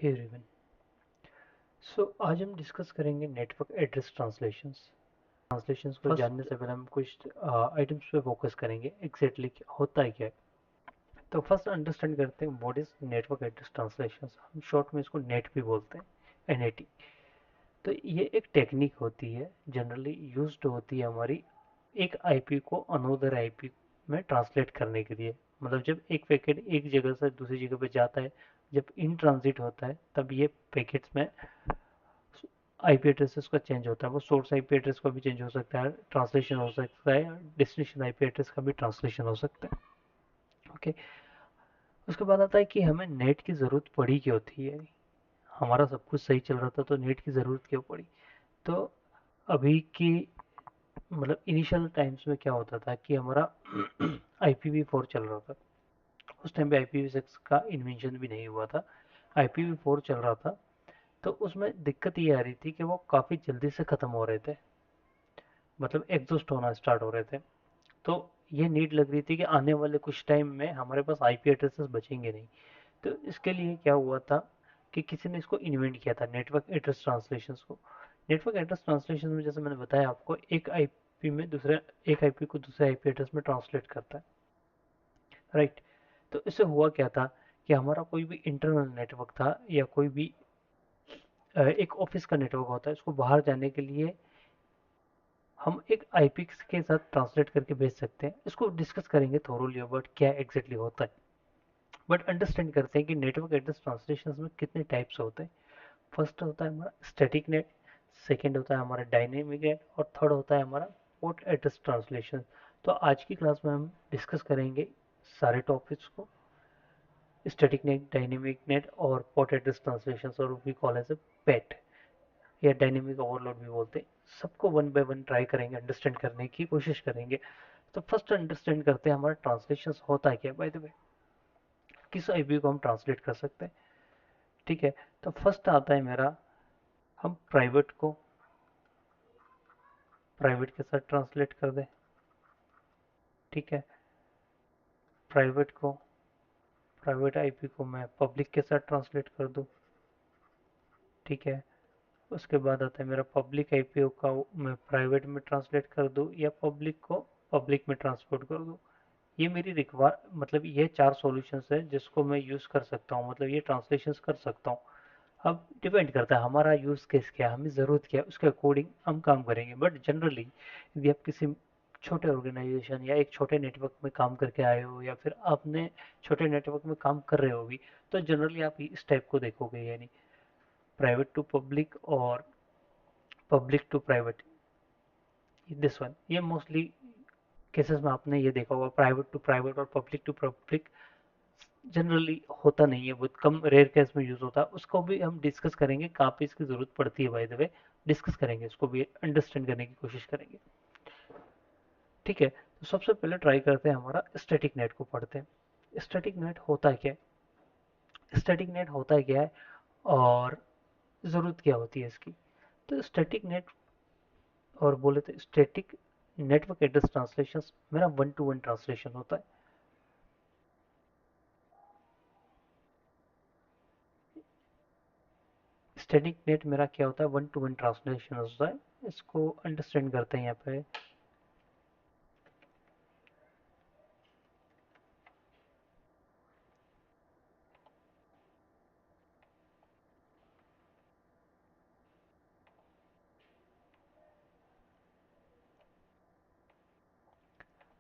Hey everyone. सो आज हम discuss करेंगे नेटवर्क एड्रेस ट्रांसलेशंस को जानने फर्स्ट से पहले हम कुछ आइटम्स पे फोकस करेंगे एग्जैक्टली होता है क्या है। तो फर्स्ट अंडरस्टैंड करते हैं what is network address translations. हम शॉर्ट में इसको नेट भी बोलते हैं, एनएटी। तो ये एक टेक्निक होती है, जनरली यूज्ड होती है हमारी एक आईपी को अनदर आईपी में ट्रांसलेट करने के लिए। मतलब जब एक पैकेट एक जगह से दूसरी जगह पे जाता है, जब इन ट्रांजिट होता है, तब ये पैकेट्स में आईपी एड्रेसेस का चेंज होता है। वो सोर्स आईपी एड्रेस का भी चेंज हो सकता है, ट्रांसलेशन हो सकता है, डेस्टिनेशन आईपी एड्रेस का भी ट्रांसलेशन हो सकता है। ओके। उसके बाद आता है कि हमें नेट की ज़रूरत पड़ी क्यों थी। हमारा सब कुछ सही चल रहा था तो नेट की ज़रूरत क्यों पड़ी। तो अभी की मतलब इनिशियल टाइम्स में क्या होता था कि हमारा IPv4 चल रहा था। उस टाइम पे IPv6 का इन्वेंशन भी नहीं हुआ था, IPv4 चल रहा था। तो उसमें दिक्कत ये आ रही थी कि वो काफ़ी जल्दी से ख़त्म हो रहे थे, मतलब एग्जॉस्ट होना स्टार्ट हो रहे थे। तो ये नीड लग रही थी कि आने वाले कुछ टाइम में हमारे पास आईपी एड्रेसेस बचेंगे नहीं। तो इसके लिए क्या हुआ था कि किसी ने इसको इन्वेंट किया था, नेटवर्क एड्रेस ट्रांसलेशन को। नेटवर्क एड्रेस ट्रांसलेशन में जैसे मैंने बताया आपको, एक आईपी को दूसरे आईपी एड्रेस में ट्रांसलेट करता है, राइट। तो इससे हुआ क्या था कि हमारा कोई भी इंटरनल नेटवर्क था या कोई भी एक ऑफिस का नेटवर्क होता है, उसको बाहर जाने के लिए हम एक आईपी के साथ ट्रांसलेट करके भेज सकते हैं। इसको डिस्कस करेंगे थोरोली बट क्या एग्जैक्टली होता है। बट अंडरस्टैंड करते हैं कि नेटवर्क एड्रेस ट्रांसलेशन में कितने टाइप्स होते हैं। फर्स्ट होता है हमारा स्टैटिक नेट, सेकेंड होता है हमारा डायनेमिक नेट, और थर्ड होता है हमारा पोर्ट एड्रेस ट्रांसलेशन। तो आज की क्लास में हम डिस्कस करेंगे सारे टॉपिक्स को, स्टैटिक नेट, डायनेमिक नेट और पोर्ट एड्रेस ट्रांसलेशन, और भी कॉल एज पेट या डायनेमिक ओवरलोड भी बोलते हैं। सबको वन बाय वन ट्राई करेंगे, अंडरस्टैंड करने की कोशिश करेंगे। तो फर्स्ट अंडरस्टैंड करते हैं हमारा ट्रांसलेशन होता है क्या। बाय द वे, किस आईपी को हम ट्रांसलेट कर सकते हैं, ठीक है। तो फर्स्ट आता है मेरा, हम प्राइवेट के साथ ट्रांसलेट कर दें, ठीक है। प्राइवेट को प्राइवेट आईपी को मैं पब्लिक के साथ ट्रांसलेट कर दूं, ठीक है। उसके बाद आता है मेरा पब्लिक आईपी का मैं प्राइवेट में ट्रांसलेट कर दूं या पब्लिक को पब्लिक में ट्रांसपोर्ट कर दूं। ये मेरी रिक्वायर मतलब ये चार सॉल्यूशंस है जिसको मैं यूज कर सकता हूँ, मतलब ये ट्रांसलेशंस कर सकता हूँ। अब डिपेंड करता है हमारा यूज केस क्या है, हमें ज़रूरत क्या है, उसके अकॉर्डिंग हम काम करेंगे। बट जनरली यदि आप किसी छोटे ऑर्गेनाइजेशन या एक छोटे नेटवर्क में काम करके आए हो, या फिर आपने छोटे नेटवर्क में काम कर रहे हो भी, तो जनरली आप इस टाइप को देखोगे, यानी प्राइवेट टू पब्लिक और public to private. This one, ये मोस्टली केसेस में आपने ये देखा होगा, प्राइवेट टू प्राइवेट और पब्लिक टू पब्लिक जनरली होता नहीं है, बहुत कम रेयर केस में यूज होता है। उसको भी हम डिस्कस करेंगे कहाँ पे इसकी जरूरत पड़ती है, बाय द वे डिस्कस करेंगे, इसको भी अंडरस्टैंड करने की कोशिश करेंगे, ठीक है। तो सबसे पहले ट्राई करते हैं, हमारा स्टैटिक नेट को पढ़ते हैं। स्टैटिक नेट होता क्या है, स्टैटिक नेट होता है क्या है, और ज़रूरत क्या होती है इसकी। तो स्टैटिक नेट, और बोले तो स्टैटिक नेटवर्क एड्रेस ट्रांसलेशन मेरा वन टू वन ट्रांसलेशन होता है। स्टैटिक नेट मेरा क्या होता है, वन टू वन ट्रांसलेशन होता है। इसको अंडरस्टैंड करते हैं यहाँ पे।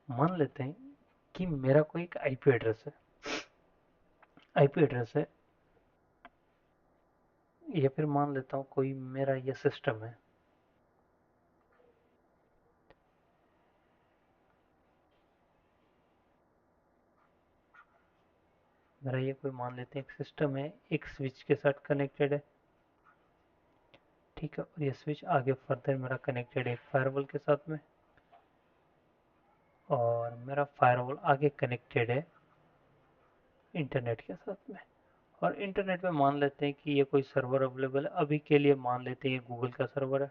मान लेते हैं कि मेरा कोई एक आईपी एड्रेस है, आईपी एड्रेस है, या फिर मान लेता हूँ कोई मेरा ये सिस्टम है। मेरा ये कोई मान लेते हैं एक सिस्टम है, एक स्विच के साथ कनेक्टेड है, ठीक है। और ये स्विच आगे फर्दर मेरा कनेक्टेड है एक फायरवॉल के साथ में, और मेरा फायरवॉल आगे कनेक्टेड है इंटरनेट के साथ में। और इंटरनेट पे मान लेते हैं कि ये कोई सर्वर अवेलेबल है, अभी के लिए मान लेते हैं ये गूगल का सर्वर है,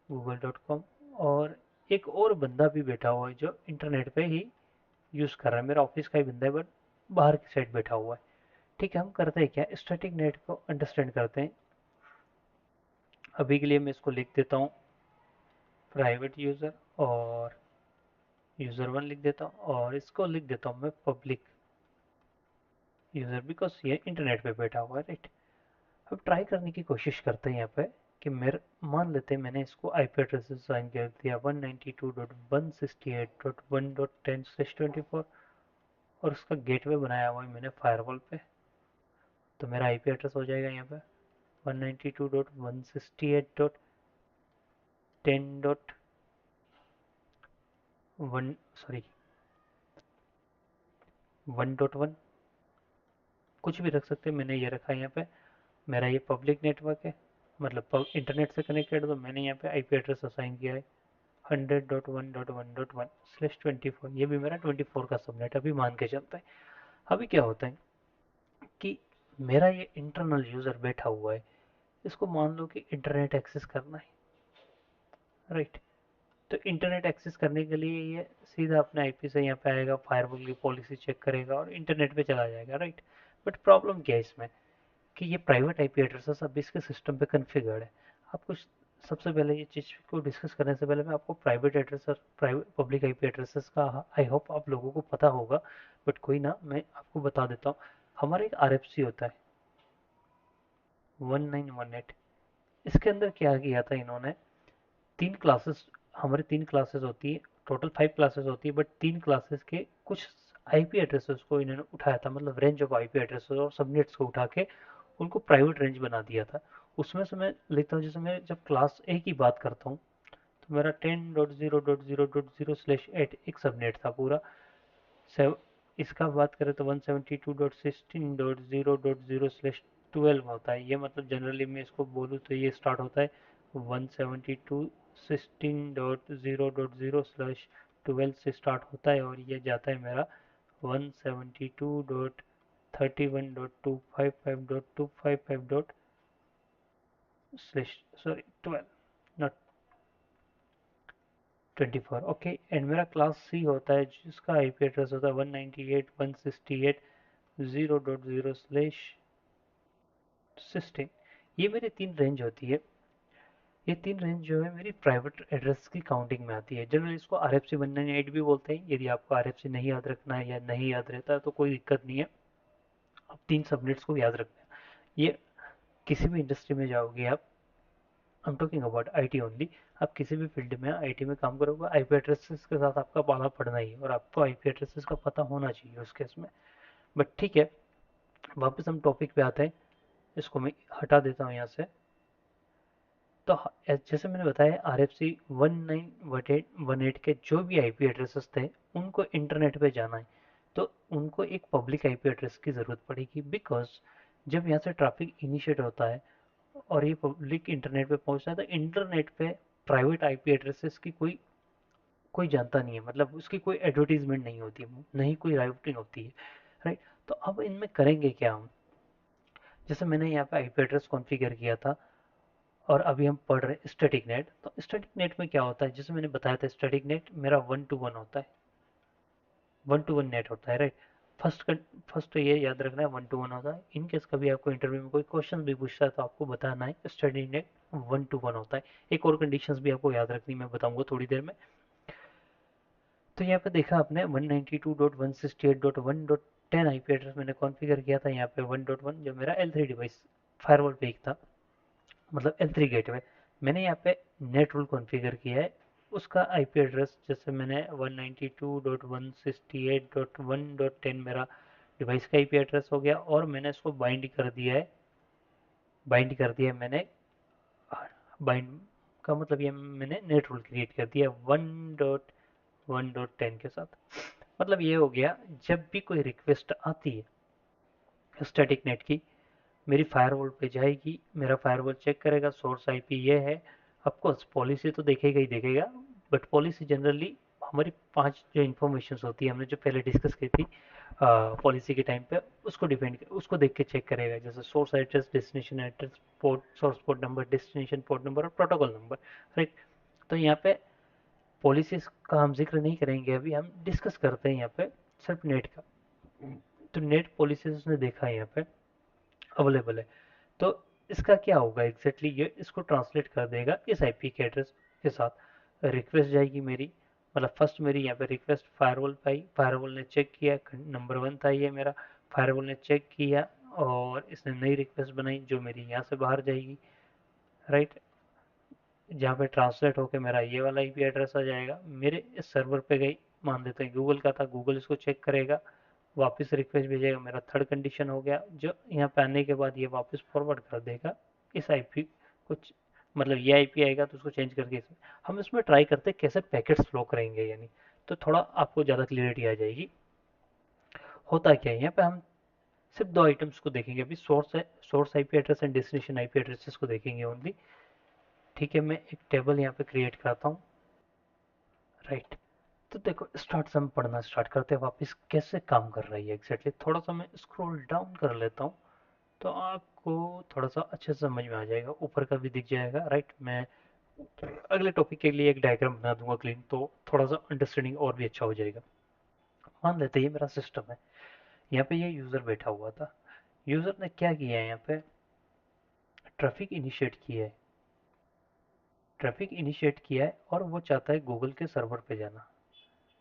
google.com। और एक और बंदा भी बैठा हुआ है जो इंटरनेट पे ही यूज़ कर रहा है, मेरा ऑफिस का ही बंदा है बट बाहर की साइड बैठा हुआ है, ठीक है, हम करते हैं क्या, स्टैटिक नेट को अंडरस्टैंड करते हैं। अभी के लिए मैं इसको लिख देता हूँ प्राइवेट यूज़र, और यूज़र वन लिख देता हूँ, और इसको लिख देता हूँ मैं पब्लिक यूज़र, बिकॉज ये इंटरनेट पे बैठा हुआ है, राइट। अब ट्राई करने की कोशिश करते हैं यहाँ पे कि मेरे, मान लेते हैं मैंने इसको आईपी एड्रेस असाइन कर दिया 192.168.1.10/24, और उसका गेटवे बनाया हुआ है मैंने फायरवॉल पे। तो मेरा आईपी एड्रेस हो जाएगा यहाँ पे 192.168.10.1, सॉरी 1.1, कुछ भी रख सकते हैं, मैंने ये रखा है यहाँ पे। मेरा ये पब्लिक नेटवर्क है, मतलब इंटरनेट से कनेक्टेड, तो मैंने यहाँ पे आईपी एड्रेस असाइन किया है 100.1.1.1/24। ये भी मेरा 24 का सबनेट अभी मान के चलता है। अभी क्या होता है कि मेरा ये इंटरनल यूजर बैठा हुआ है, इसको मान लो कि इंटरनेट एक्सेस करना है, राइट। तो इंटरनेट एक्सेस करने के लिए ये सीधा अपने आईपी से यहाँ पे आएगा, फायरवॉल की पॉलिसी चेक करेगा और इंटरनेट पे चला जाएगा, राइट। बट प्रॉब्लम क्या है इसमें कि ये प्राइवेट आईपी एड्रेसेस अब इसके सिस्टम पे कॉन्फ़िगर्ड है। आपको सबसे पहले ये चीज़ को डिस्कस करने से पहले मैं आपको प्राइवेट एड्रेस और प्राइवेट पब्लिक आईपी एड्रेसेस का आई होप आप लोगों को पता होगा, बट कोई ना, मैं आपको बता देता हूँ। हमारा एक आरएफसी होता है 1918, इसके अंदर क्या किया था इन्होंने, तीन क्लासेस, हमारी तीन क्लासेस होती है, टोटल 5 क्लासेस होती है, बट तीन क्लासेस के कुछ आईपी एड्रेसेस को इन्होंने उठाया था, मतलब रेंज ऑफ आईपी एड्रेसेस और सबनेट्स को उठा के उनको प्राइवेट रेंज बना दिया था। उसमें से मैं लिखता हूँ, जैसे मैं जब क्लास ए की बात करता हूँ तो मेरा 10.0.0.0/8 एक सबनेट था पूरा। सेव इसका बात करें तो 172.16.0.0/12 होता है। ये मतलब जनरली मैं इसको बोलूँ तो ये स्टार्ट होता है 172.16.0.0/12 से स्टार्ट होता है, और ये जाता है मेरा 172.31.255.255. Sorry 12, not 24, okay. एंड मेरा क्लास सी होता है जिसका आईपी एड्रेस होता है 198.168.0.0/16। ये मेरी तीन रेंज होती है। ये तीन रेंज जो है मेरी प्राइवेट एड्रेस की काउंटिंग में आती है। जनरली इसको RFC 198 भी बोलते हैं। यदि आपको RFC नहीं याद रखना है या नहीं याद रहता है तो कोई दिक्कत नहीं है, आप तीन सबनेट्स को याद रखना है। ये किसी भी इंडस्ट्री में जाओगे आप, I am talking about IT only, आप किसी भी फील्ड में आईटी में काम करोगे, आईपी एड्रेसेस के साथ आपका पाला पड़ना ही है, और आपको आईपी एड्रेसेस का पता होना चाहिए उस केस में। बट ठीक है, वापस हम टॉपिक पे आते हैं। इसको मैं हटा देता हूँ यहाँ से। तो जैसे मैंने बताया RFC 1918 के जो भी आईपी एड्रेसेस थे उनको इंटरनेट पे जाना है, तो उनको एक पब्लिक आईपी एड्रेस की ज़रूरत पड़ेगी, बिकॉज जब यहाँ से ट्रैफिक इनिशिएट होता है और ये पब्लिक इंटरनेट पे पहुंचता है, तो इंटरनेट पे प्राइवेट आईपी एड्रेसेस की कोई कोई जानता नहीं है, मतलब उसकी कोई एडवर्टीजमेंट नहीं होती है, नहीं कोई राइटिंग होती है, राइट। तो अब इनमें करेंगे क्या हम, जैसे मैंने यहाँ पे आईपी एड्रेस कॉन्फ़िगर किया था, और अभी हम पढ़ रहे हैं स्टैटिक नेट। तो स्टैटिक नेट में क्या होता है, जैसे मैंने बताया था, स्टैटिक नेट मेरा 1 to 1 होता है, 1 to 1 नेट होता है, राइट। फर्स्ट फर्स्ट तो ये याद रखना है 1 to 1 होता है। इन केस कभी आपको इंटरव्यू में कोई क्वेश्चन भी पूछता है तो आपको बताना है स्टैटिक नेट 1 to 1 होता है। एक और कंडीशंस भी आपको याद रखनी मैं बताऊंगा थोड़ी देर में। तो यहाँ पे देखा आपने 192.168.1.10 आईपी एड्रेस मैंने कॉन्फ़िगर किया था यहाँ पे 1.1, जो मेरा L3 डिवाइस फायरवॉल पे एक था, मतलब L3 गेटवे। मैंने यहाँ पे नेट रूल कॉन्फ़िगर किया है, उसका आईपी एड्रेस जैसे मैंने 192.168.1.10 मेरा डिवाइस का आईपी एड्रेस हो गया, और मैंने इसको बाइंड कर दिया है मैंने। बाइंड का मतलब ये मैंने नेट रूल क्रिएट कर दिया 1.1.10 के साथ। मतलब ये हो गया, जब भी कोई रिक्वेस्ट आती है स्टैटिक नेट की, मेरी फायरवॉल पे जाएगी, मेरा फायरवॉल चेक करेगा सोर्स आईपी ये है। ऑफकोर्स पॉलिसी तो देखेगा ही देखेगा, बट पॉलिसी जनरली हमारी 5 जो इन्फॉर्मेशन होती है, हमने जो पहले डिस्कस की थी पॉलिसी के टाइम पे, उसको डिपेंड, उसको देख के चेक करेगा, जैसे source address, destination address, port, source port number, destination port number और प्रोटोकॉल नंबर, राइट। तो यहाँ पे पॉलिसीज का हम जिक्र नहीं करेंगे, अभी हम डिस्कस करते हैं यहाँ पे सिर्फ नेट का। तो नेट पॉलिसीज उसने देखा है यहाँ पे अवेलेबल है। तो इसका क्या होगा एग्जैक्टली ये इसको ट्रांसलेट कर देगा इस आईपी के एड्रेस के साथ। रिक्वेस्ट जाएगी मेरी, मतलब फर्स्ट मेरी यहाँ पे रिक्वेस्ट फायरवॉल पे आई, फायरवॉल ने चेक किया, नंबर 1 था ये मेरा, फायरवॉल ने चेक किया और इसने नई रिक्वेस्ट बनाई जो मेरी यहाँ से बाहर जाएगी, राइट। जहाँ पे ट्रांसलेट होकर मेरा ये वाला आईपी एड्रेस आ जाएगा, मेरे इस सर्वर पे गई, मान लेते हैं गूगल का था, गूगल इसको चेक करेगा, वापस रिक्वेस्ट भेजेगा, मेरा थर्ड कंडीशन हो गया, जो यहाँ पे आने के बाद ये वापस फॉरवर्ड कर देगा इस आईपी कुछ, मतलब ये आईपी आएगा तो उसको चेंज करके हम इसमें ट्राई करते हैं कैसे पैकेट्स फ्लो करेंगे यानी, तो थोड़ा आपको ज़्यादा क्लियरिटी आ जाएगी। होता क्या है यहाँ पे हम सिर्फ दो आइटम्स को देखेंगे अभी, सोर्स है, source IP address and destination IP addresses को देखेंगे ओनली। ठीक है, मैं एक टेबल यहाँ पे क्रिएट करता हूँ, राइट। तो देखो स्टार्ट से हम पढ़ना स्टार्ट करते हैं वापस कैसे काम कर रही है एग्जैक्टली। थोड़ा सा मैं स्क्रॉल डाउन कर लेता हूँ तो आपको थोड़ा सा अच्छे से समझ में आ जाएगा, ऊपर का भी दिख जाएगा, राइट। मैं अगले टॉपिक के लिए एक डायग्राम बना दूंगा क्लीन, तो थोड़ा सा अंडरस्टैंडिंग और भी अच्छा हो जाएगा। मान लेते हैं ये मेरा सिस्टम है, यहाँ पे ये यूज़र बैठा हुआ था, यूज़र ने क्या किया है यहाँ पे, ट्रैफिक इनिशिएट किया है, ट्रैफिक इनिशिएट किया है और वो चाहता है गूगल के सर्वर पे जाना।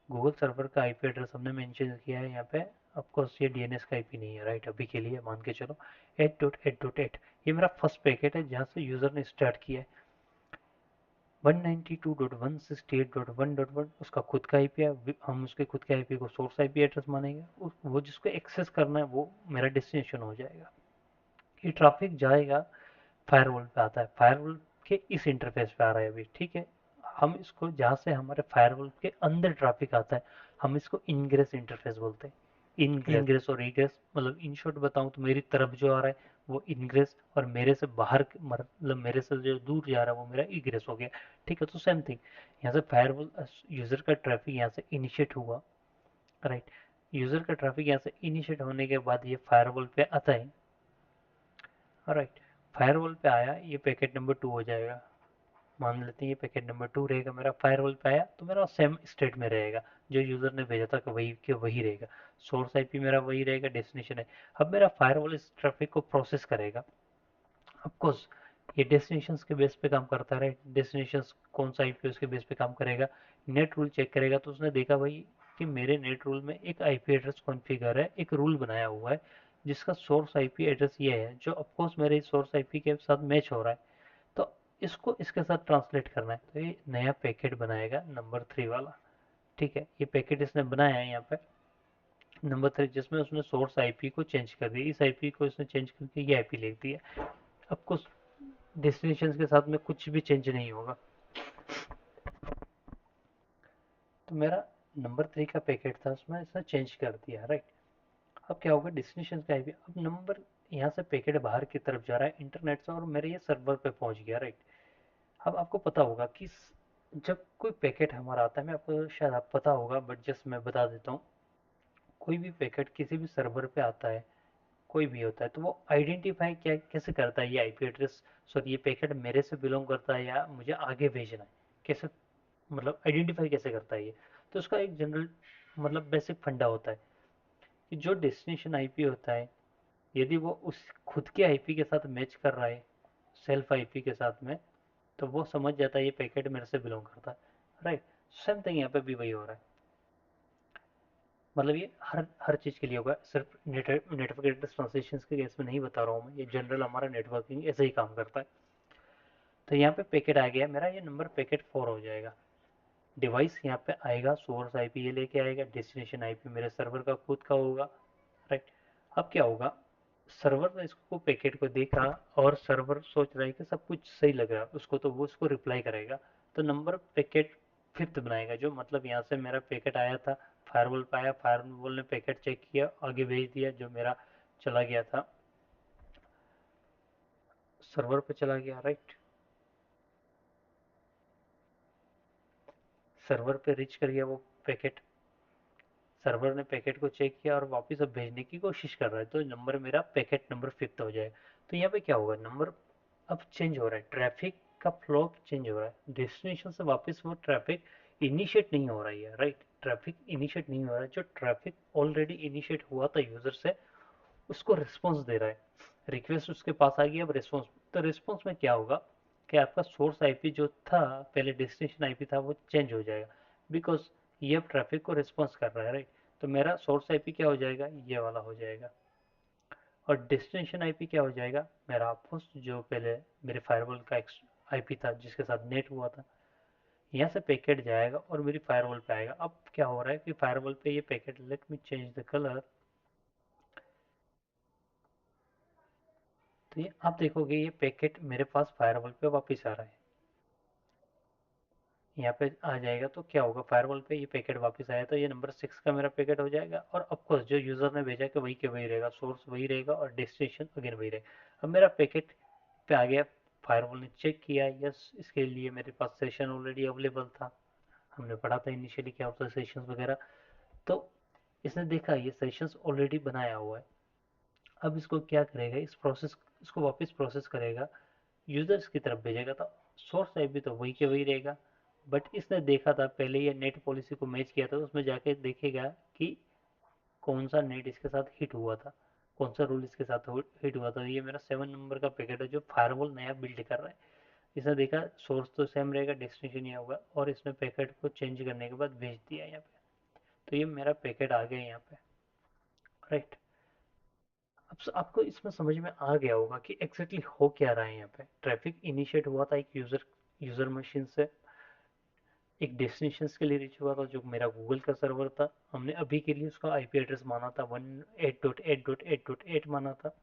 गूगल सर्वर का आईपी एड्रेस हमने मेंशन किया है यहाँ पे, ऑफकोर्स ये डीएनएस का आईपी नहीं है, राइट, अभी के लिए मान के चलो 8.8.8। ये मेरा फर्स्ट पैकेट है जहाँ से यूज़र ने स्टार्ट किया है। 192.168.1.1 उसका खुद का आईपी है, हम उसके खुद के आईपी को सोर्स आईपी एड्रेस मानेंगे, वो जिसको एक्सेस करना है वो मेरा डेस्टिनेशन हो जाएगा। ये ट्रैफिक जाएगा फायरवॉल पे आता है, फायरवॉल के इस इंटरफेस पे आ रहा है अभी, ठीक है। हम इसको जहाँ से हमारे फायरवॉल के अंदर ट्रैफिक आता है हम इसको इनग्रेस इंटरफेस बोलते हैं। इनग्रेस और इग्रेस, मतलब इन शॉर्ट बताऊं तो मेरी तरफ जो आ रहा है वो इनग्रेस और मेरे से बाहर मतलब मेरे से जो दूर जा रहा है वो मेरा इग्रेस हो गया। ठीक है, तो सेम थिंग यहाँ से फायरवॉल यूजर का ट्रैफिक यहाँ से इनिशिएट हुआ, राइट। यूजर का ट्रैफिक यहाँ से इनिशिएट होने के बाद ये फायरवॉल पे आता है, राइट। फायरवॉल पे आया, ये पैकेट नंबर 2 हो जाएगा, मान लेते हैं ये पैकेट नंबर 2 रहेगा मेरा, फायरवॉल पे आया तो मेरा सेम स्टेट में रहेगा, जो यूजर ने भेजा था कि वही के वही रहेगा, सोर्स आईपी मेरा वही रहेगा, डेस्टिनेशन है। अब मेरा फायरवॉल इस ट्रैफिक को प्रोसेस करेगा, ऑफकोर्स ये डेस्टिनेशंस के बेस पे काम करता है, डेस्टिनेशंस कौन सा आईपी उसके बेस पे काम करेगा। नेट रूल चेक करेगा तो उसने देखा भाई कि मेरे नेट रूल में एक आईपी एड्रेस कॉन्फ़िगर है, एक रूल बनाया हुआ है जिसका सोर्स आईपी एड्रेस ये है, जो ऑफकोर्स मेरे सोर्स आईपी के साथ मैच हो रहा है, तो इसको इसके साथ ट्रांसलेट करना है, तो ये नया पैकेट बनाएगा नंबर 3 वाला। ठीक है, ये पैकेट इसने बनाया है यहाँ पे नंबर 3, जिसमें उसने सोर्स आईपी को चेंज कर दिया, इस आईपी को इसने चेंज करके ये आईपी लिख दिया। अब कुछ डेस्टिनेशन के साथ में कुछ भी चेंज नहीं होगा, तो मेरा नंबर 3 का पैकेट था उसमें इसने चेंज कर दिया, राइट। अब क्या होगा डेस्टिनेशन का आईपी, अब नंबर यहाँ से पैकेट बाहर की तरफ जा रहा है इंटरनेट से और मेरे ये सर्वर पे पहुंच गया, राइट। अब आपको पता होगा कि जब कोई पैकेट हमारा आता है, मैं आपको शायद आप पता होगा बट जस्ट मैं बता देता हूँ, कोई भी पैकेट किसी भी सर्वर पे आता है, कोई भी होता है, तो वो आइडेंटिफाई क्या कैसे करता है ये आईपी एड्रेस, सॉरी ये पैकेट मेरे से बिलोंग करता है या मुझे आगे भेजना है, कैसे मतलब आइडेंटिफाई कैसे करता है ये। तो उसका एक जनरल मतलब बेसिक फंडा होता है कि जो डेस्टिनेशन आईपी होता है, यदि वो उस खुद के आईपी के साथ मैच कर रहा है, सेल्फ आईपी के साथ में, तो वो समझ जाता है ये पैकेट मेरे से बिलोंग करता है, राइट। सेम थिंग यहाँ पे भी वही हो रहा है, मतलब ये हर चीज़ के लिए होगा, सिर्फ नेटवर्क एड्रेस ट्रांसलेशन के केस में नहीं बता रहा हूँ मैं, ये जनरल हमारा नेटवर्किंग ऐसे ही काम करता है। तो यहाँ पे पैकेट आ गया मेरा, ये नंबर पैकेट 4 हो जाएगा। डिवाइस यहाँ पे आएगा, सोर्स आईपी ये लेके आएगा, डेस्टिनेशन आईपी मेरे सर्वर का खुद का होगा, राइट। अब क्या होगा, सर्वर ने इसको पैकेट को देखा और सर्वर सोच रहा है कि सब कुछ सही लग रहा है उसको, तो वो उसको रिप्लाई करेगा, तो नंबर पैकेट 5th बनाएगा, जो मतलब यहाँ से मेरा पैकेट आया था, फायरवॉल पे आया, फायरवॉल ने पैकेट चेक किया आगे भेज दिया, जो मेरा चला गया था सर्वर पे चला गया, राइट। सर्वर पे रीच कर गया वो पैकेट, सर्वर ने पैकेट को चेक किया और वापस अब भेजने की कोशिश कर रहा है, तो नंबर मेरा पैकेट नंबर 5th हो जाएगा। तो यहाँ पे क्या होगा, नंबर अब चेंज हो रहा है, ट्रैफिक का फ्लो चेंज हो रहा है, डेस्टिनेशन से वापस वो ट्रैफिक इनिशिएट नहीं हो रहा है, राइट। ट्रैफिक इनिशिएट नहीं हो रहा है, जो ट्रैफिक ऑलरेडी इनिशिएट हुआ था यूजर से उसको रिस्पॉन्स दे रहा है। रिक्वेस्ट उसके पास आ गई, अब रिस्पॉन्स, तो रिस्पॉन्स में क्या होगा कि आपका सोर्स आईपी जो था, पहले डेस्टिनेशन आईपी था, वो चेंज हो जाएगा, बिकॉज ये अब ट्रैफिक को रिस्पॉन्स कर रहा है, राइट। तो मेरा सोर्स आईपी क्या हो जाएगा, ये वाला हो जाएगा, और डेस्टिनेशन आईपी क्या हो जाएगा मेरा, आपको जो पहले मेरे फायरवॉल का आईपी था जिसके साथ नेट हुआ था, यहाँ से पैकेट जाएगा और मेरी फायरवॉल पे आएगा। अब क्या हो रहा है कि फायरवॉल पे ये packet, let me change the colour, तो ये आप देखोगे ये पैकेट मेरे पास फायरवॉल पे वापस आ रहा है, यहाँ पे आ जाएगा। तो क्या होगा, फायरवॉल पे ये पैकेट वापस आया तो ये नंबर 6 का मेरा पैकेट हो जाएगा, और ऑफकोर्स जो यूजर ने भेजा कि वही के वही रहेगा, सोर्स वही रहेगा और डेस्टिनेशन अगेन वही रहेगा। अब मेरा पैकेट पे आ गया, फायरवॉल ने चेक किया, यस इसके लिए मेरे पास सेशन ऑलरेडी अवेलेबल था, हमने पढ़ा था इनिशियली क्या होता है सेशंस वगैरह। तो इसने देखा ये सेशंस ऑलरेडी बनाया हुआ है, अब इसको क्या करेगा, इस प्रोसेस, इसको वापस प्रोसेस करेगा, यूजर्स की तरफ भेजेगा, तो सोर्स आईपी तो वही के वही रहेगा। बट इसने देखा था पहले, ये नेट पॉलिसी को मैच किया था, तो उसमें जाके देखेगा कि कौन सा नेट इसके साथ हिट हुआ था, कौन सा रूल इसके साथ हिट हुआ था। ये मेरा 7 नंबर का पैकेट है जो फायरवॉल नया बिल्ड कर रहा है। इसने देखा सोर्स तो सेम रहेगा, डेस्टिनेशन ये होगा, और इसने पैकेट को चेंज करने के बाद भेज दिया यहाँ पे, तो ये मेरा पैकेट आ गया यहाँ पे, राइट। अब आपको इसमें समझ में आ गया होगा कि एग्जैक्टली हो क्या रहा है यहाँ पे। ट्रैफिक इनिशिएट हुआ था एक यूजर मशीन से, एक डेस्टिनेशन के लिए रीच हुआ था जो मेरा गूगल का सर्वर था, हमने अभी के लिए उसका आईपी एड्रेस माना था 108.8.8.8 माना था।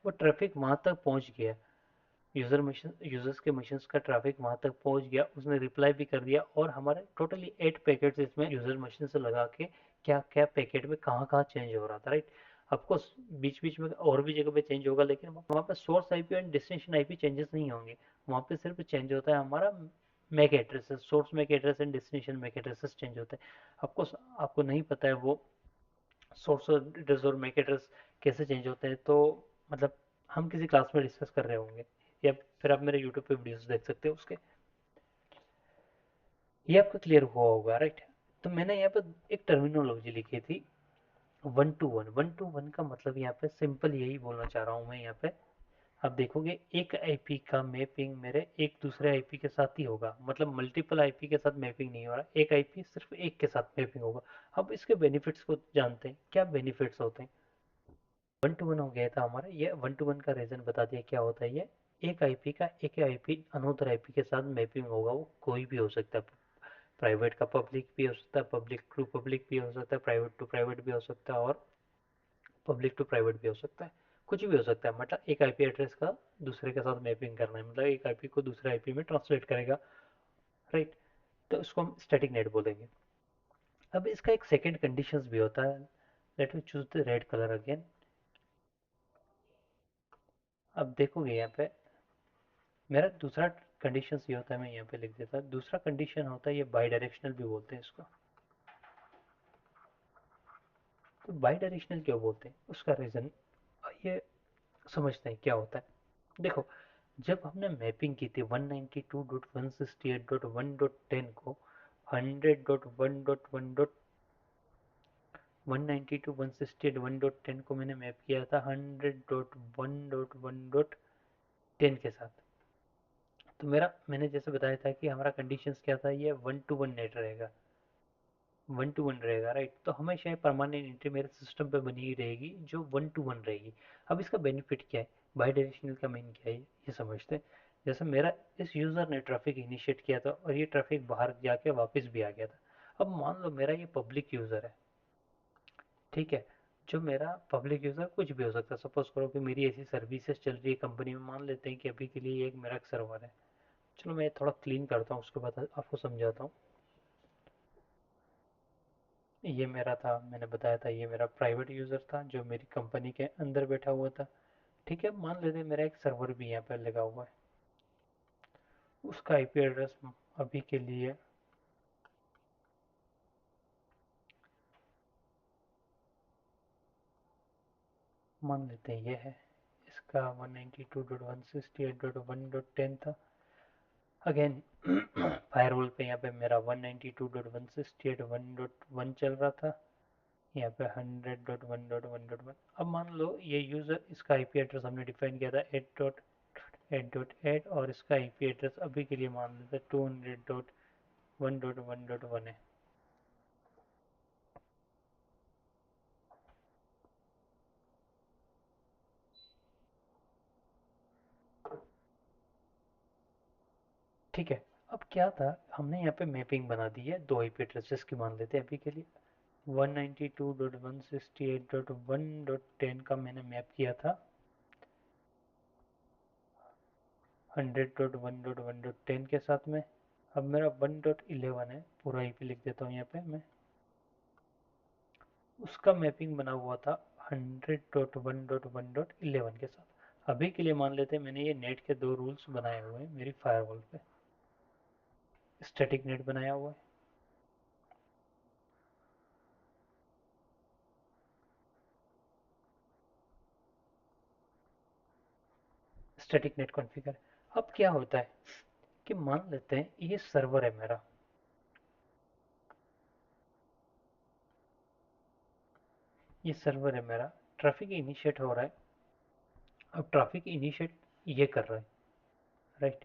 वो ट्रैफिक वहां तक पहुंच गया, यूजर्स के मशीन्स का ट्रैफिक वहां तक पहुंच गया, उसने रिप्लाई भी कर दिया, और हमारे टोटली 8 पैकेट्स इसमें यूजर मशीन से लगा के क्या क्या पैकेट में कहाँ कहाँ चेंज हो रहा था, राइट। ऑफकोर्स बीच बीच में और भी जगह पे चेंज होगा, लेकिन वहाँ पे source IP and destination IP changes नहीं होंगे, वहाँ पे सिर्फ चेंज होता है हमारा MAC addresses, source MAC address and destination MAC addresses change होते हैं। ऑफकोर्स आपको नहीं पता है वो सोर्स एड्रेस और मैक एड्रेस कैसे चेंज होते हैं, तो मतलब हम किसी क्लास में डिस्कस कर रहे होंगे, या फिर आप मेरे यूट्यूब पे वीडियोस देख सकते हो उसके, ये आपको क्लियर हुआ होगा, राइट। तो मैंने यहाँ पे एक टर्मिनोलॉजी लिखी थी, 1 to 1। 1 to 1 का मतलब यहाँ पे सिंपल यही बोलना चाह रहा हूँ मैं यहाँ पे। आप देखोगे एक आईपी का मैपिंग मेरे एक दूसरे आईपी के साथ ही होगा, मतलब मल्टीपल आईपी के साथ मैपिंग नहीं हो रहा, एक आईपी सिर्फ एक के साथ मैपिंग होगा। अब इसके बेनिफिट्स को जानते हैं, क्या बेनिफिट्स होते हैं। 1 to 1 हो गया था हमारा, ये 1 to 1 का रीजन बता दिया क्या होता है ये। एक आईपी का एक आईपी अनोदर आईपी के साथ मैपिंग होगा, वो कोई भी हो सकता है, प्राइवेट का पब्लिक भी हो सकता है, पब्लिक टू पब्लिक भी हो सकता है, प्राइवेट टू प्राइवेट भी हो सकता है, और पब्लिक टू प्राइवेट भी हो सकता है, कुछ भी हो सकता है। मतलब एक आईपी एड्रेस का दूसरे के साथ मैपिंग करना है, मतलब एक आईपी को दूसरे आईपी में ट्रांसलेट करेगा, राइट। तो उसको हम स्टैटिक नेट बोलेंगे। अब इसका एक सेकेंड कंडीशंस भी होता है, let me choose the red colour again. अब देखोगे यहाँ पे मेरा दूसरा कंडीशन ये होता है, मैं यहाँ पे लिख देता, दूसरा कंडीशन होता है ये बाई डायरेक्शनल भी बोलते हैं इसको। तो बाई डायरेक्शनल क्यों बोलते हैं उसका रीजन ये समझते हैं क्या होता है। देखो, जब हमने मैपिंग की थी 192.168.1.10 को 100.1.1.192.168.1.10 को मैंने मैप किया था 100.1.1.10 के साथ। तो मेरा, मैंने जैसे बताया था कि हमारा कंडीशंस क्या था, ये 1 to 1 नेट रहेगा, 1 to 1 रहेगा, राइट। तो हमेशा ये परमानेंट एंट्री मेरे सिस्टम पे बनी ही रहेगी जो 1 to 1 रहेगी। अब इसका बेनिफिट क्या है, बाई डायरेक्शनल का मेन क्या है ये समझते हैं। जैसे मेरा इस यूजर ने ट्रैफिक इनिशिएट किया था और ये ट्रैफिक बाहर जाके वापस भी आ गया था। अब मान लो मेरा ये पब्लिक यूजर है, ठीक है, जो मेरा पब्लिक यूजर कुछ भी हो सकता है, सपोज करो कि मेरी ऐसी सर्विसेज चल रही है कंपनी में, मान लेते हैं कि अभी के लिए एक मेरा सर्वर है, चलो मैं थोड़ा क्लीन करता हूँ उसके बाद आपको समझाता हूँ। ये मेरा था, मैंने बताया था ये मेरा प्राइवेट यूजर था जो मेरी कंपनी के अंदर बैठा हुआ था, ठीक है। मान लेते हैं मेरा एक सर्वर भी यहाँ पर लगा हुआ है, उसका आईपी एड्रेस अभी के लिए मान लेते हैं ये है, इसका 192.168.1.10 था। अगेन फायरवॉल पे यहाँ पे मेरा 192.168.1.1 चल रहा था, यहाँ पे 100.1.1.1। अब मान लो ये यूज़र, इसका आईपी एड्रेस हमने डिफाइन किया था 8.8.8 और इसका आईपी एड्रेस अभी के लिए मान लेते 200.1.1.1 है। ठीक है, अब क्या था, हमने यहाँ पे मैपिंग बना दी है दो आईपी एड्रेसेस की मान लेते हैं अभी के लिए। 192.168.1.10 का मैंने मैप किया था 100.1.1.10 के साथ में। अब मेरा 1.11 है, पूरा आईपी लिख देता हूँ यहाँ पे मैं। उसका मैपिंग बना हुआ था 100.1.1.11 के साथ। अभी के लिए मान लेते हैं मैंने ये नेट के दो रूल्स बनाए हुए हैं मेरी फायरवॉल पे। स्टैटिक नेट बनाया हुआ है, स्टैटिक नेट कॉन्फ़िगर। अब क्या होता है कि मान लेते हैं ये सर्वर है मेरा, ये सर्वर है मेरा, ट्रैफिक इनिशिएट हो रहा है। अब ट्रैफिक इनिशिएट ये कर रहा है, राइट।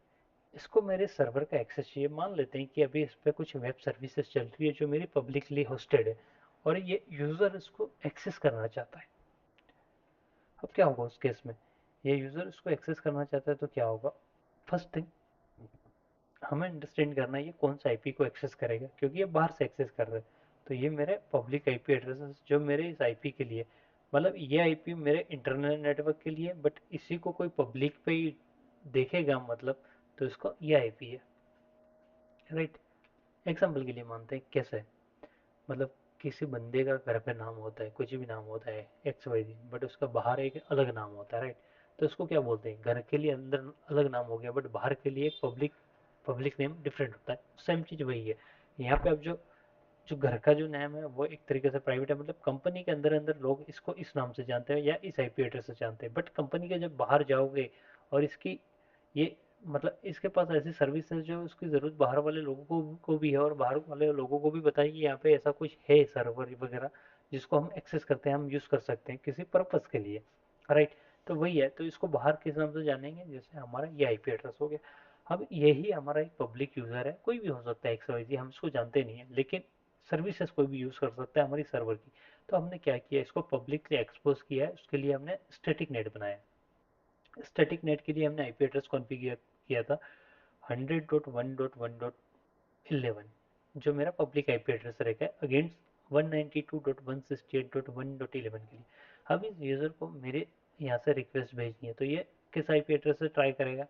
इसको मेरे सर्वर का एक्सेस चाहिए। मान लेते हैं कि अभी इस पे कुछ वेब सर्विसेज चल रही है जो मेरी पब्लिकली होस्टेड है और ये यूज़र इसको एक्सेस करना चाहता है। अब क्या होगा उस केस में, ये यूज़र इसको एक्सेस करना चाहता है तो क्या होगा। फर्स्ट थिंग हमें अंडरस्टैंड करना है ये कौन सा आईपी को एक्सेस करेगा, क्योंकि ये बाहर से एक्सेस कर रहा है। तो ये मेरे पब्लिक आईपी एड्रेस जो मेरे इस आईपी के लिए, मतलब ये आईपी मेरे इंटरनल नेटवर्क के लिए, बट इसी को कोई पब्लिक पे ही देखेगा मतलब, तो इसको ये आईपी है, राइट। एग्जाम्पल के लिए मानते हैं कैसे, मतलब किसी बंदे का घर पे नाम होता है, कुछ भी नाम होता है एक्स वाई जी, बट उसका बाहर एक अलग नाम होता है, राइट। तो उसको क्या बोलते हैं, घर के लिए अंदर अलग नाम हो गया बट बाहर के लिए एक पब्लिक पब्लिक नेम डिफरेंट होता है। सेम चीज़ वही है यहाँ पे। अब जो जो घर का जो नेम है वो एक तरीके से प्राइवेट है, मतलब कंपनी के अंदर अंदर लोग इसको इस नाम से जानते हैं या इस आईपी एड्रेस से जानते हैं, बट कंपनी के जब बाहर जाओगे और इसकी ये, मतलब इसके पास ऐसी सर्विस है जो उसकी ज़रूरत बाहर वाले लोगों को भी है और बाहर वाले लोगों को भी बताइए कि यहाँ पे ऐसा कुछ है सर्वर वगैरह जिसको हम एक्सेस करते हैं, हम यूज़ कर सकते हैं किसी पर्पज़ के लिए, राइट। तो वही है, तो इसको बाहर किस नाम से जानेंगे, जैसे हमारा ये आईपी एड्रेस हो गया। अब यही हमारा एक पब्लिक यूज़र है, कोई भी हो सकता है एक्स वाई जी, हम इसको जानते नहीं है, लेकिन सर्विसेज कोई भी यूज़ कर सकता है हमारी सर्वर की। तो हमने क्या किया, इसको पब्लिकली एक्सपोज किया है, उसके लिए हमने स्टैटिक नेट बनाया। स्टैटिक नेट के लिए हमने आईपी एड्रेस कॉन्फ़िगर किया था 100.1.1.11, जो मेरा पब्लिक आईपी एड्रेस रहेगा अगेंस्ट 192.168.1.11 के लिए। अब इस यूज़र को मेरे यहाँ से रिक्वेस्ट भेजनी है, तो ये किस आईपी एड्रेस से ट्राई करेगा,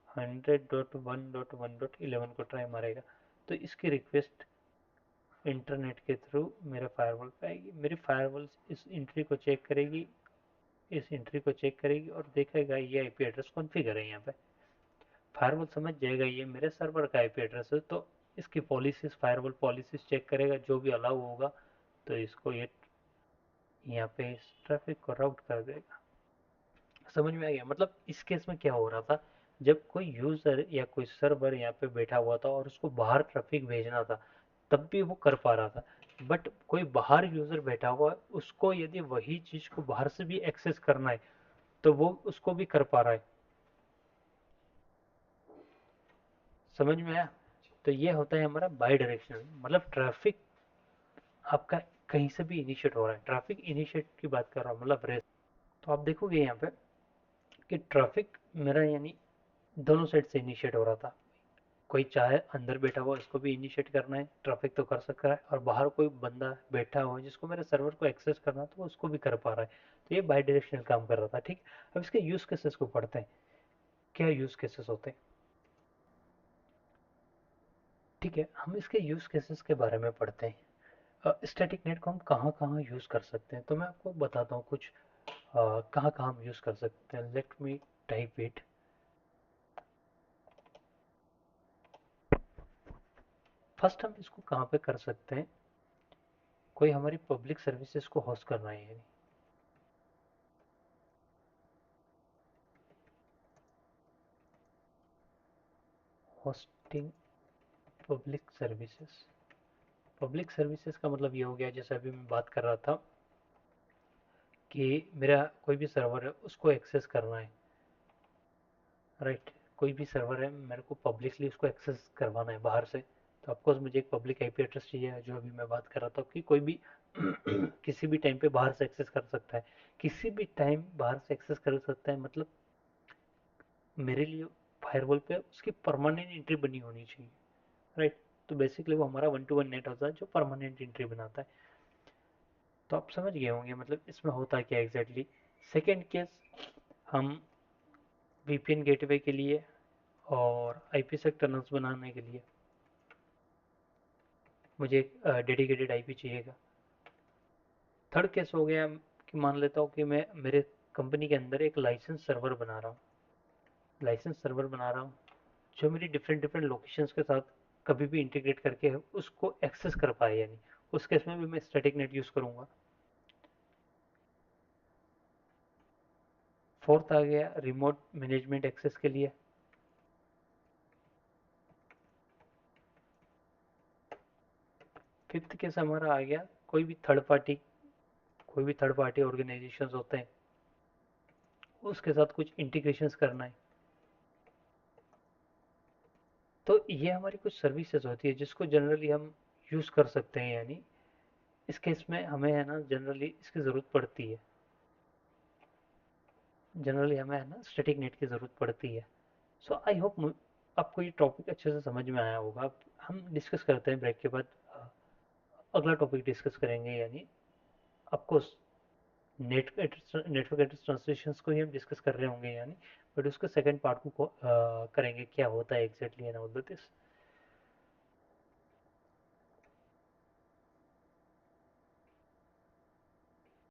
100.1.1.11 को ट्राई मारेगा। तो इसकी रिक्वेस्ट इंटरनेट के थ्रू मेरे फायरवॉल पे आएगी, मेरी फायरवॉल इस एंट्री को चेक करेगी, इस एंट्री को चेक करेगी और देखेगा ये आईपी एड्रेस कॉन्फ़िगर है यहाँ पे। फायरवॉल समझ जाएगा ये मेरे सर्वर का आईपी एड्रेस है, तो इसकी पॉलिसीज, फायरवॉल पॉलिसीज चेक करेगा, जो भी अलाउ होगा तो इसको ये यहाँ पे इस ट्रैफिक को राउट कर देगा। समझ में आ गया, मतलब इस केस में क्या हो रहा था, जब कोई यूजर या कोई सर्वर यहाँ पे बैठा हुआ था और उसको बाहर ट्रैफिक भेजना था तब भी वो कर पा रहा था, बट कोई बाहर यूजर बैठा हुआ है उसको यदि वही चीज को बाहर से भी एक्सेस करना है तो वो उसको भी कर पा रहा है। समझ में आया। तो ये होता है हमारा बाई डायरेक्शनल, मतलब ट्रैफिक आपका कहीं से भी इनिशिएट हो रहा है। ट्रैफिक इनिशिएट की बात कर रहा हूँ, मतलब रेस। तो आप देखोगे यहाँ पे कि ट्रैफिक मेरा यानी दोनों साइड से इनिशिएट हो रहा था। कोई चाहे अंदर बैठा हुआ इसको भी इनिशिएट करना है, ट्रैफिक तो कर सकता है, और बाहर कोई बंदा बैठा हुआ है जिसको मेरे सर्वर को एक्सेस करना है तो वो उसको भी कर पा रहा है। तो ये बाई डायरेक्शनल काम कर रहा था, ठीक। अब इसके यूज केसेस को पढ़ते हैं, क्या यूज केसेस होते हैं। ठीक है, हम इसके यूज केसेस के बारे में पढ़ते हैं। स्टैटिक नेट को हम कहाँ कहाँ यूज कर सकते हैं, तो मैं आपको बताता हूँ कुछ कहाँ कहाँ हम यूज कर सकते हैं। Let me type it. First हम इसको कहाँ पे कर सकते हैं, कोई हमारी पब्लिक सर्विसेज को होस्ट करना है यानी, hosting public services. Public services का मतलब ये हो गया, जैसे अभी मैं बात कर रहा था कि मेरा कोई भी सर्वर है उसको एक्सेस करना है, राइट। कोई भी सर्वर है, मेरे को पब्लिकली उसको एक्सेस करवाना है बाहर से, तो ऑफकोर्स मुझे एक पब्लिक आईपी एड्रेस चाहिए, जो अभी मैं बात कर रहा था कि कोई भी किसी भी टाइम पे बाहर से एक्सेस कर सकता है। किसी भी टाइम बाहर से एक्सेस कर सकता है मतलब मेरे लिए फायरवॉल पे उसकी परमानेंट एंट्री बनी होनी चाहिए, राइट। तो बेसिकली वो हमारा वन टू वन नेट होता है जो परमानेंट एंट्री बनाता है। तो आप समझ गए होंगे मतलब इसमें होता क्या एग्जैक्टली। सेकेंड केस, हम वीपीएन गेटवे के लिए और आईपीसेक टनल्स बनाने के लिए मुझे एक डेडिकेटेड आईपी चाहिएगा। थर्ड केस हो गया कि मान लेता हूँ कि मैं मेरे कंपनी के अंदर एक लाइसेंस सर्वर बना रहा हूँ, लाइसेंस सर्वर बना रहा हूँ जो मेरी डिफरेंट डिफरेंट लोकेशंस के साथ कभी भी इंटीग्रेट करके उसको एक्सेस कर पाए, यानी उस केस में भी मैं स्टैटिक नेट यूज करूंगा। फोर्थ आ गया रिमोट मैनेजमेंट एक्सेस के लिए। फिफ्थ केस हमारा आ गया कोई भी थर्ड पार्टी ऑर्गेनाइजेशंस होते हैं उसके साथ कुछ इंटीग्रेशंस करना है। तो ये हमारी कुछ सर्विसेज होती है जिसको जनरली हम यूज कर सकते हैं, यानी इस केस में हमें है ना जनरली इसकी ज़रूरत पड़ती है, जनरली हमें है ना स्टैटिक नेट की ज़रूरत पड़ती है। सो आई होप आपको ये टॉपिक अच्छे से समझ में आया होगा। अब हम डिस्कस करते हैं ब्रेक के बाद, अगला टॉपिक डिस्कस करेंगे, यानी आपको नेटवर्क एड्रेस ट्रांसलेशंस को ही हम डिस्कस कर रहे होंगे, यानी बट उसके सेकंड पार्ट को करेंगे क्या होता है एग्जैक्टली एंड ऑल दिस।